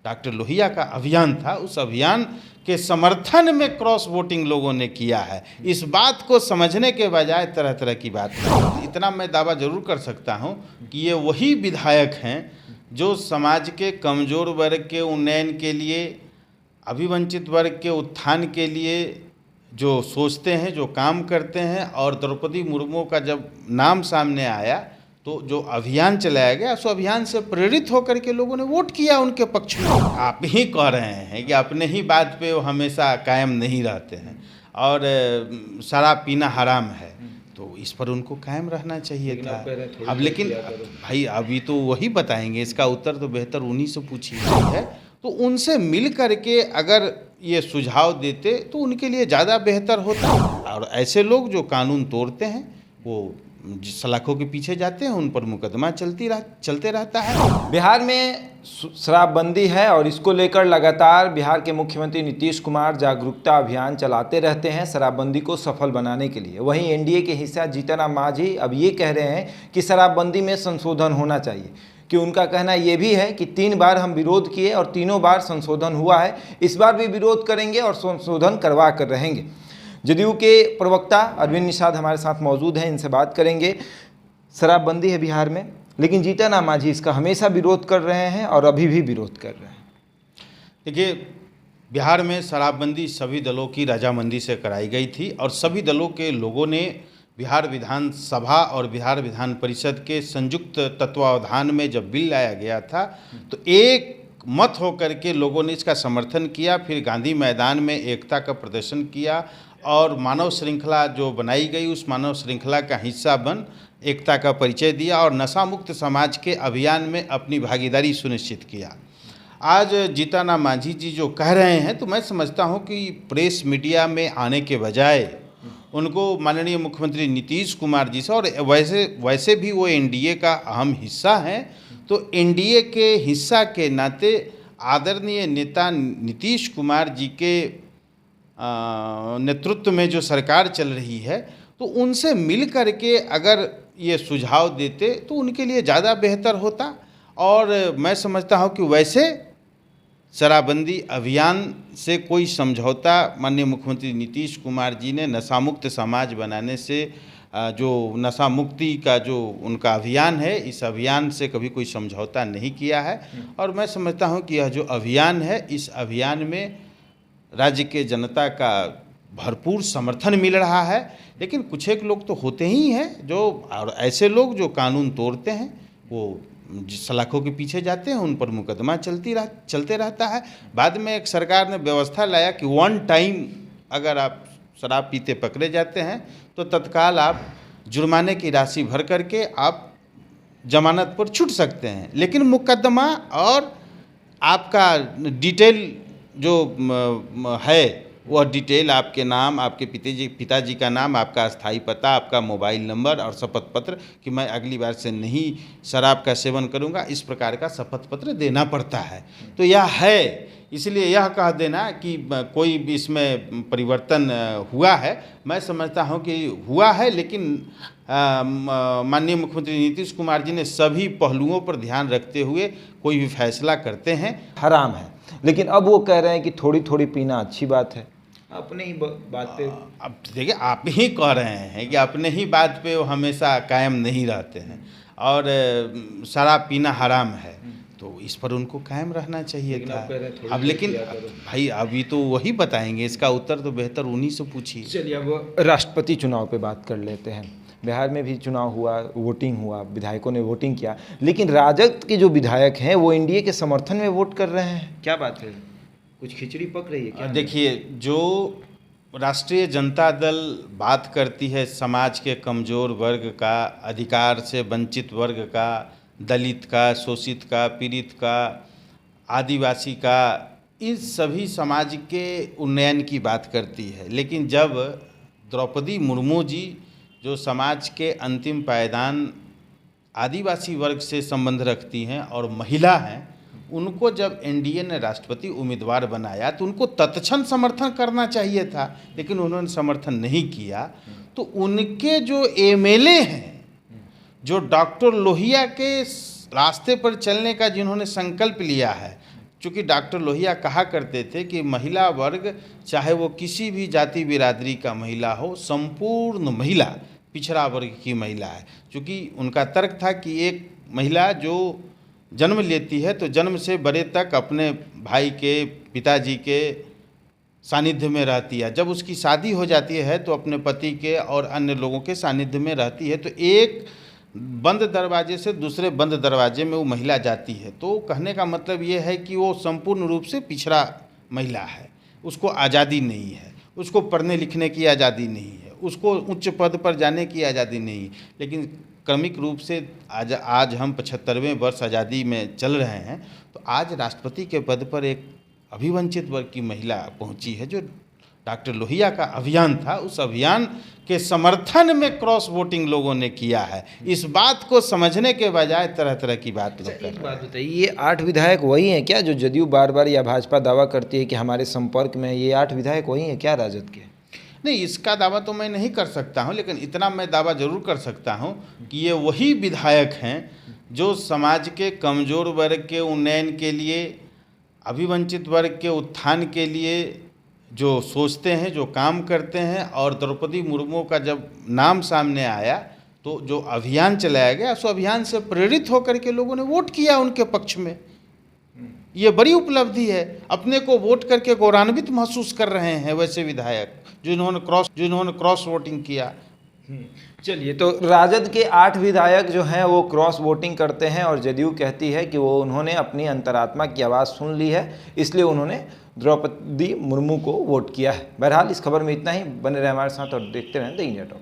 Doctor Lohia का अभियान था, उस अभियान के समर्थन में क्रॉस वोटिंग लोगों ने किया है। इस बात को समझने के बजाय तरह तरह की बात है। इतना मैं दावा जरूर कर सकता हूं कि ये वही विधायक हैं जो समाज के कमज़ोर वर्ग के उन्नयन के लिए, अभिवंचित वर्ग के उत्थान के लिए जो सोचते हैं, जो काम करते हैं। और द्रौपदी मुर्मू का जब नाम सामने आया तो जो अभियान चलाया गया, उस अभियान से प्रेरित होकर के लोगों ने वोट किया उनके पक्ष में। आप ही कह रहे हैं कि अपने ही बात पे वो हमेशा कायम नहीं रहते हैं और शराब पीना हराम है, तो इस पर उनको कायम रहना चाहिए था। अब लेकिन भाई अभी तो वही बताएंगे, इसका उत्तर तो बेहतर उन्हीं से पूछी है। तो उनसे मिल करके अगर ये सुझाव देते तो उनके लिए ज़्यादा बेहतर होता। और ऐसे लोग जो कानून तोड़ते हैं वो सलाखों के पीछे जाते हैं, उन पर मुकदमा चलते रहता है। बिहार में शराबबंदी है और इसको लेकर लगातार बिहार के मुख्यमंत्री नीतीश कुमार जागरूकता अभियान चलाते रहते हैं शराबबंदी को सफल बनाने के लिए। वहीं एनडीए के हिस्सा जीतन राम मांझी अब ये कह रहे हैं कि शराबबंदी में संशोधन होना चाहिए, कि उनका कहना ये भी है कि 3 बार हम विरोध किए और तीनों बार संशोधन हुआ है, इस बार भी विरोध करेंगे और संशोधन करवा कर रहेंगे। जदयू के प्रवक्ता अरविंद निषाद हमारे साथ मौजूद हैं, इनसे बात करेंगे। शराबबंदी है बिहार में, लेकिन जीतन राम मांझी इसका हमेशा विरोध कर रहे हैं और अभी भी विरोध कर रहे हैं। देखिए, बिहार में शराबबंदी सभी दलों की रजामंदी से कराई गई थी और सभी दलों के लोगों ने बिहार विधानसभा और बिहार विधान परिषद के संयुक्त तत्वावधान में जब बिल लाया गया था तो एक मत होकर के लोगों ने इसका समर्थन किया। फिर गांधी मैदान में एकता का प्रदर्शन किया और मानव श्रृंखला जो बनाई गई, उस मानव श्रृंखला का हिस्सा बन एकता का परिचय दिया और नशा मुक्त समाज के अभियान में अपनी भागीदारी सुनिश्चित किया। आज जीतन राम मांझी जी जो कह रहे हैं, तो मैं समझता हूं कि प्रेस मीडिया में आने के बजाय उनको माननीय मुख्यमंत्री नीतीश कुमार जी से, और वैसे भी वो एनडीए का अहम हिस्सा हैं, तो एनडीए के हिस्सा के नाते आदरणीय नेता नीतीश कुमार जी के नेतृत्व में जो सरकार चल रही है, तो उनसे मिल कर के अगर ये सुझाव देते तो उनके लिए ज़्यादा बेहतर होता। और मैं समझता हूँ कि वैसे शराबबंदी अभियान से कोई समझौता माननीय मुख्यमंत्री नीतीश कुमार जी ने नशा मुक्त समाज बनाने से जो नशा मुक्ति का जो उनका अभियान है, इस अभियान से कभी कोई समझौता नहीं किया है। और मैं समझता हूँ कि यह जो अभियान है, इस अभियान में राज्य के जनता का भरपूर समर्थन मिल रहा है। लेकिन कुछ एक लोग तो होते ही हैं जो, और ऐसे लोग जो कानून तोड़ते हैं, वो सलाखों के पीछे जाते हैं, उन पर मुकदमा चलते रहता है। बाद में एक सरकार ने व्यवस्था लाया कि 1 टाइम अगर आप शराब पीते पकड़े जाते हैं तो तत्काल आप जुर्माने की राशि भर करके आप जमानत पर छूट सकते हैं। लेकिन मुकदमा और आपका डिटेल जो है, वह डिटेल आपके नाम, आपके पिताजी का नाम, आपका स्थायी पता, आपका मोबाइल नंबर और शपथ पत्र कि मैं अगली बार से नहीं शराब का सेवन करूंगा, इस प्रकार का शपथ पत्र देना पड़ता है। तो यह है, इसलिए यह कह देना कि कोई भी इसमें परिवर्तन हुआ है, मैं समझता हूं कि हुआ है। लेकिन माननीय मुख्यमंत्री नीतीश कुमार जी ने सभी पहलुओं पर ध्यान रखते हुए कोई भी फैसला करते हैं। हराम है, लेकिन अब वो कह रहे हैं कि थोड़ी थोड़ी पीना अच्छी बात है। अपने ही बात पे, अब देखिए, आप ही कह रहे हैं कि अपने ही बात पे वो हमेशा कायम नहीं रहते हैं और शराब पीना हराम है, तो इस पर उनको कायम रहना चाहिए था। अब लेकिन भाई अभी तो वही बताएंगे, इसका उत्तर तो बेहतर उन्हीं से पूछिए। चलिए अब राष्ट्रपति चुनाव पे बात कर लेते हैं। बिहार में भी चुनाव हुआ, वोटिंग हुआ, विधायकों ने वोटिंग किया, लेकिन राजद के जो विधायक हैं वो एनडीए के समर्थन में वोट कर रहे हैं। क्या बात है, कुछ खिचड़ी पक रही है क्या? देखिए, जो राष्ट्रीय जनता दल बात करती है समाज के कमज़ोर वर्ग का, अधिकार से वंचित वर्ग का, दलित का, शोषित का, पीड़ित का, आदिवासी का, इस सभी समाज के उन्नयन की बात करती है। लेकिन जब द्रौपदी मुर्मू जी जो समाज के अंतिम पायदान आदिवासी वर्ग से संबंध रखती हैं और महिला हैं, उनको जब एनडीए ने राष्ट्रपति उम्मीदवार बनाया तो उनको तत्क्षण समर्थन करना चाहिए था, लेकिन उन्होंने समर्थन नहीं किया। तो उनके जो एमएलए हैं, जो डॉक्टर लोहिया के रास्ते पर चलने का जिन्होंने संकल्प लिया है, चूँकि डॉक्टर लोहिया कहा करते थे कि महिला वर्ग चाहे वो किसी भी जाति बिरादरी का महिला हो, संपूर्ण महिला पिछड़ा वर्ग की महिला है। चूँकि उनका तर्क था कि एक महिला जो जन्म लेती है तो जन्म से बड़े तक अपने भाई के, पिताजी के सानिध्य में रहती है। जब उसकी शादी हो जाती है तो अपने पति के और अन्य लोगों के सानिध्य में रहती है। तो एक बंद दरवाजे से दूसरे बंद दरवाजे में वो महिला जाती है। तो कहने का मतलब ये है कि वो संपूर्ण रूप से पिछड़ा महिला है, उसको आज़ादी नहीं है, उसको पढ़ने लिखने की आज़ादी नहीं है, उसको उच्च पद पर जाने की आज़ादी नहीं है। लेकिन क्रमिक रूप से आज हम 75वें वर्ष आज़ादी में चल रहे हैं, तो आज राष्ट्रपति के पद पर एक अभिवंचित वर्ग की महिला पहुंची है। जो डॉक्टर लोहिया का अभियान था, उस अभियान के समर्थन में क्रॉस वोटिंग लोगों ने किया है। इस बात को समझने के बजाय तरह तरह की बात लोग कर रहे हैं। एक बात बताइए, ये 8 विधायक वही हैं क्या जो जदयू बार बार या भाजपा दावा करती है कि हमारे संपर्क में? ये 8 विधायक वही हैं क्या राजद के? नहीं, इसका दावा तो मैं नहीं कर सकता हूं, लेकिन इतना मैं दावा जरूर कर सकता हूं कि ये वही विधायक हैं जो समाज के कमज़ोर वर्ग के उन्नयन के लिए, अभिवंचित वर्ग के उत्थान के लिए जो सोचते हैं, जो काम करते हैं। और द्रौपदी मुर्मू का जब नाम सामने आया तो जो अभियान चलाया गया, उस अभियान से प्रेरित होकर के लोगों ने वोट किया उनके पक्ष में। ये बड़ी उपलब्धि है। अपने को वोट करके गौरवान्वित महसूस कर रहे हैं वैसे विधायक जिन्होंने क्रॉस वोटिंग किया। चलिए, तो राजद के 8 विधायक जो हैं वो क्रॉस वोटिंग करते हैं और जदयू कहती है कि वो उन्होंने अपनी अंतरात्मा की आवाज़ सुन ली है, इसलिए उन्होंने द्रौपदी मुर्मू को वोट किया है। बहरहाल इस खबर में इतना ही। बने रहे हमारे साथ और देखते रहें द इंडिया टॉक।